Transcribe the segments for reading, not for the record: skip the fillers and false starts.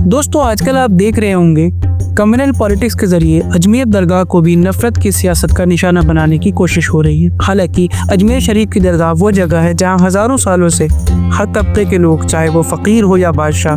दोस्तों, आजकल आप देख रहे होंगे कम्युनल पॉलिटिक्स के जरिए अजमेर दरगाह को भी नफरत की सियासत का निशाना बनाने की कोशिश हो रही है। हालांकि अजमेर शरीफ की दरगाह वो जगह है जहां हजारों सालों से हर तबके के लोग, चाहे वो फकीर हो या बादशाह,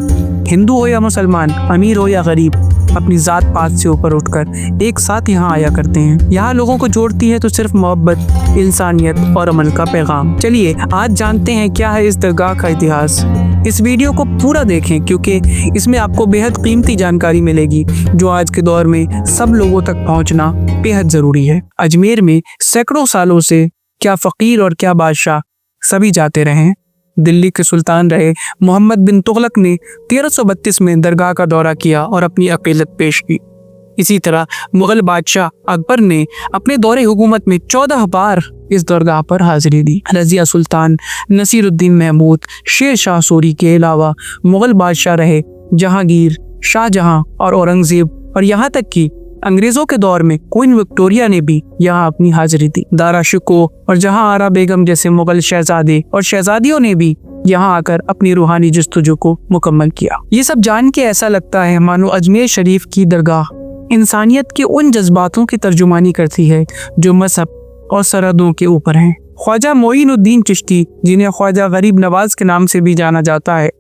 हिंदू हो या मुसलमान, अमीर हो या गरीब, अपनी जात पात से ऊपर उठकर एक साथ यहाँ आया करते हैं। यहाँ लोगों को जोड़ती है तो सिर्फ मोहब्बत, इंसानियत और अमल का पैगाम। चलिए आज जानते हैं क्या है इस दरगाह का इतिहास। इस वीडियो को पूरा देखें क्योंकि इसमें आपको बेहद कीमती जानकारी मिलेगी जो आज के दौर में सब लोगों तक पहुंचना बेहद जरूरी है। अजमेर में सैकड़ों सालों से क्या फकीर और क्या बादशाह सभी जाते रहे हैं। दिल्ली के सुल्तान रहे मोहम्मद बिन तुगलक ने 1332 में दरगाह का दौरा किया और अपनी अकीदत पेश की। इसी तरह मुगल बादशाह अकबर ने अपने दौरे हुकूमत में 14 बार इस दरगाह पर हाजिरी दी। रजिया सुल्तान, नसीरुद्दीन महमूद, शेर शाह सूरी के अलावा मुगल बादशाह रहे जहांगीर, शाहजहां और औरंगजेब, और यहाँ तक कि अंग्रेजों के दौर में क्वीन विक्टोरिया ने भी यहाँ अपनी हाजिरी दी। दारा शिकोह और जहां आरा बेगम जैसे मुगल शहजादे और शहजादियों ने भी यहाँ आकर अपनी रूहानी जस्तजू को मुकम्मल किया। ये सब जान के ऐसा लगता है मानो अजमेर शरीफ की दरगाह इंसानियत के उन जज्बातों की तर्जुमानी करती है जो मजहब और सरहदों के ऊपर हैं। ख्वाजा मोइनुद्दीन चिश्ती, जिन्हें ख्वाजा गरीब नवाज के नाम से भी जाना जाता है,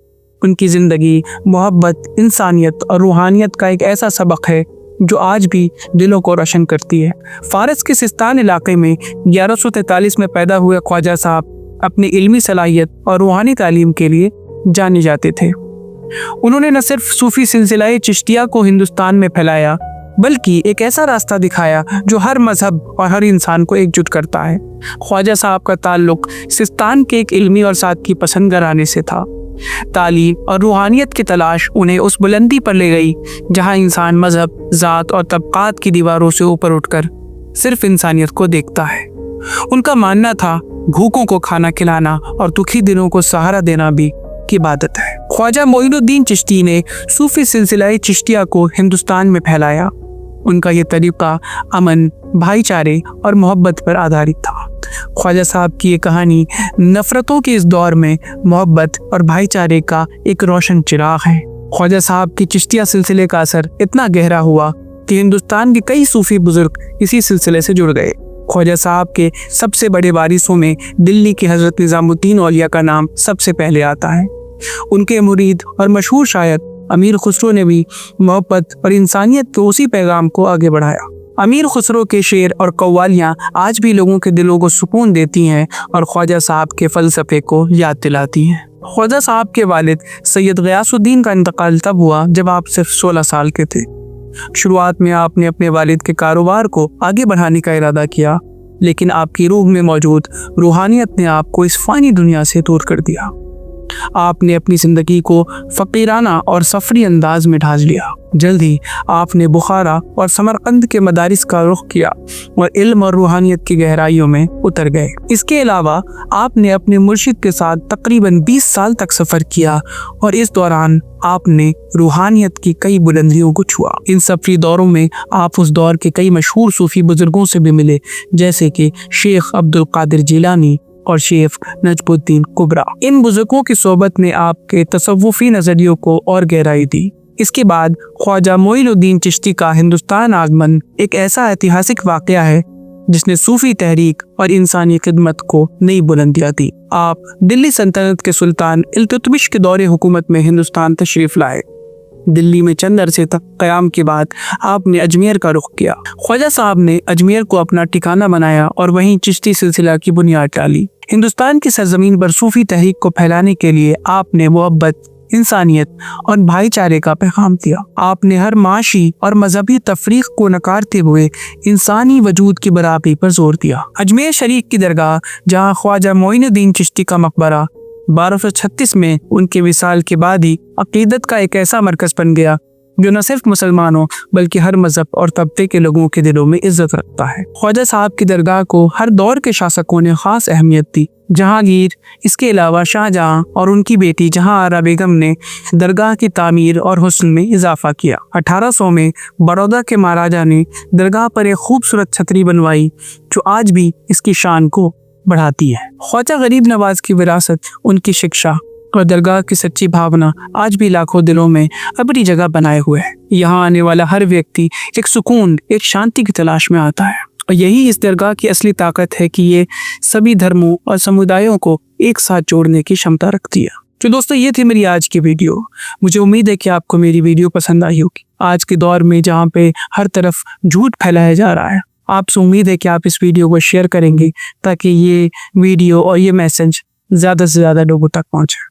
उनकी जिंदगी मोहब्बत, इंसानियत और रूहानियत का एक ऐसा सबक है जो आज भी दिलों को रोशन करती है। फारस के सिस्तान इलाके में 1143 में पैदा हुए ख्वाजा साहब अपनी इल्मी सलाहियत और रूहानी तालीम के लिए जाने जाते थे। उन्होंने न सिर्फ सूफी सिलसिला चिश्तिया को हिंदुस्तान में फैलाया बल्कि एक ऐसा रास्ता दिखाया जो हर मजहब और हर इंसान को एकजुट करता है। ख्वाजा साहब का ताल्लुक सिस्तान के एक इल्मी और सादगी पसंद घराने से था। तालीम और रूहानियत की तलाश उन्हें उस बुलंदी पर ले गई जहां इंसान मजहब, जात और तबकात की दीवारों से ऊपर उठकर सिर्फ इंसानियत को देखता है। उनका मानना था भूखों को खाना खिलाना और दुखी दिलों को सहारा देना भी इबादत है। ख्वाजा मोइनुद्दीन चिश्ती ने सूफी सिलसिला चिश्तिया को हिंदुस्तान में फैलाया। उनका ये तरीका अमन, भाईचारे और मोहब्बत पर आधारित था। ख्वाजा साहब की ये कहानी नफरतों के इस दौर में मोहब्बत और भाईचारे का एक रोशन चिराग है। ख्वाजा साहब की चिश्तिया सिलसिले का असर इतना गहरा हुआ कि हिंदुस्तान के कई सूफी बुजुर्ग इसी सिलसिले से जुड़ गए। ख्वाजा साहब के सबसे बड़े वारिसों में दिल्ली के हजरत निजामुद्दीन औलिया का नाम सबसे पहले आता है। उनके मुरीद और मशहूर शायर अमीर खुसरो ने भी मोहब्बत और इंसानियत के उसी पैगाम को आगे बढ़ाया। अमीर खुसरो के शेर और कव्वालियाँ आज भी लोगों के दिलों को सुकून देती हैं और ख्वाजा साहब के फ़लसफ़े को याद दिलाती हैं। ख्वाजा साहब के वालिद सैयद गयासुद्दीन का इंतकाल तब हुआ जब आप सिर्फ 16 साल के थे। शुरुआत में आपने अपने वालिद के कारोबार को आगे बढ़ाने का इरादा किया, लेकिन आपकी रूह में मौजूद रूहानियत ने आपको इस फ़ानी दुनिया से दूर कर दिया। आपने अपनी ज़िंदगी को फ़कीराना और सफरी अंदाज में ढाल लिया। जल्द ही आपने बुखारा और समरकंद के मदारिस का रुख किया और इल्म और रूहानियत की गहराइयों में उतर गए। इसके अलावा आपने अपने मुर्शिद के साथ तकरीबन 20 साल तक सफ़र किया और इस दौरान आपने रूहानियत की कई बुलंदियों को छुआ। इन सफरी दौरों में आप उस दौर के कई मशहूर सूफी बुजुर्गों से भी मिले, जैसे कि शेख अब्दुल कादिर जिलानी और शेख नजमुद्दीन कुबरा। इन बुजुर्गों की सोबत ने आपके तसव्वुफी नज़रियों को और गहराई दी। इसके बाद ख्वाजा मोइनुद्दीन चिश्ती का हिंदुस्तान आगमन एक ऐसा ऐतिहासिक वाक़या है जिसने सूफी तहरीक और इंसानी खिदमत को नई बुलंदियाँ दी। आप दिल्ली सल्तनत के सुल्तान इल्तुतमिश के दौरे हुकूमत में हिंदुस्तान तशरीफ़ लाए। दिल्ली में चंद अरसे तक क़याम के बाद आपने अजमेर का रुख किया। ख्वाजा साहब ने अजमेर को अपना ठिकाना बनाया और वहीं चिश्ती सिलसिला की बुनियाद डाली। हिंदुस्तान की सरजमीन पर सूफी तहरीक को फैलाने के लिए आपने मोहब्बत, इंसानियत और भाईचारे का पैगाम दिया। आपने हर माशी और मजहबी तफरीक को नकारते हुए इंसानी वजूद की बराबरी पर जोर दिया। अजमेर शरीफ की दरगाह, जहाँ ख्वाजा मोइनुद्दीन चिश्ती का मकबरा 1236 में उनके विसाल के बाद ही अकीदत का एक ऐसा मरकज़ बन गया जो न सिर्फ मुसलमानों बल्कि हर मजहब और तबके के लोगों के दिलों में इज्जत रखता है। ख्वाजा साहब की दरगाह को हर दौर के शासकों ने खास अहमियत दी। जहांगीर, इसके अलावा शाहजहां और उनकी बेटी जहां आरा बेगम ने दरगाह की तामीर और हुस्न में इजाफा किया। 1800 में बड़ौदा के महाराजा ने दरगाह पर एक खूबसूरत छतरी बनवाई जो आज भी इसकी शान को बढ़ाती है। ख्वाजा गरीब नवाज की विरासत, उनकी शिक्षा और दरगाह की सच्ची भावना आज भी लाखों दिलों में अपनी जगह बनाए हुए है। यहाँ आने वाला हर व्यक्ति एक सुकून, एक शांति की तलाश में आता है और यही इस दरगाह की असली ताकत है कि ये सभी धर्मों और समुदायों को एक साथ जोड़ने की क्षमता रखती है। तो दोस्तों, ये थी मेरी आज की वीडियो। मुझे उम्मीद है कि आपको मेरी वीडियो पसंद आई होगी। आज के दौर में जहाँ पे हर तरफ झूठ फैलाया जा रहा है, आपसे उम्मीद है कि आप इस वीडियो को शेयर करेंगे ताकि ये वीडियो और ये मैसेज ज़्यादा से ज़्यादा लोगों तक पहुँचे।